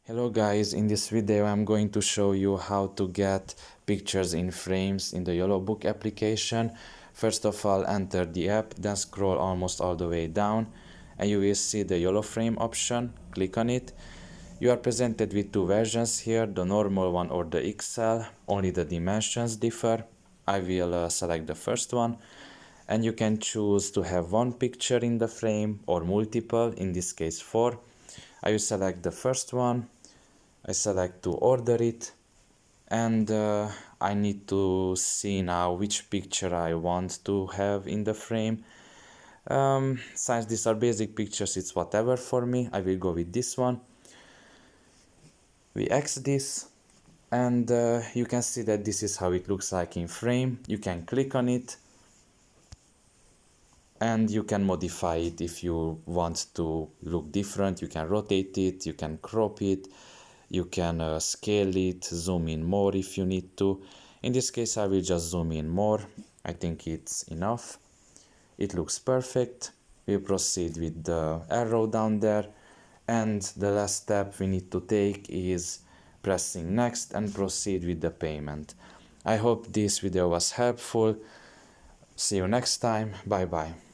Hello guys, in this video I'm going to show you how to get pictures in frames in the Yolobook application. First of all, enter the app, then scroll almost all the way down and you will see the Yolo frame option. Click on it. You are presented with two versions here, the normal one or the XL, only the dimensions differ. I will select the first one, and you can choose to have one picture in the frame or multiple, in this case 4. I will select the first one. I select to order it, and I need to see now which picture I want to have in the frame. Since these are basic pictures, it's whatever for me. I will go with this one. We X this, and you can see that this is how it looks like in frame. You can click on it and you can modify it if you want to look different. You can rotate it, you can crop it, you can scale it, zoom in more if you need to. In this case I will just zoom in more. I think it's enough. It looks perfect. We'll proceed with the arrow down there, and the last step we need to take is pressing next and proceed with the payment. I hope this video was helpful. See you next time. Bye bye.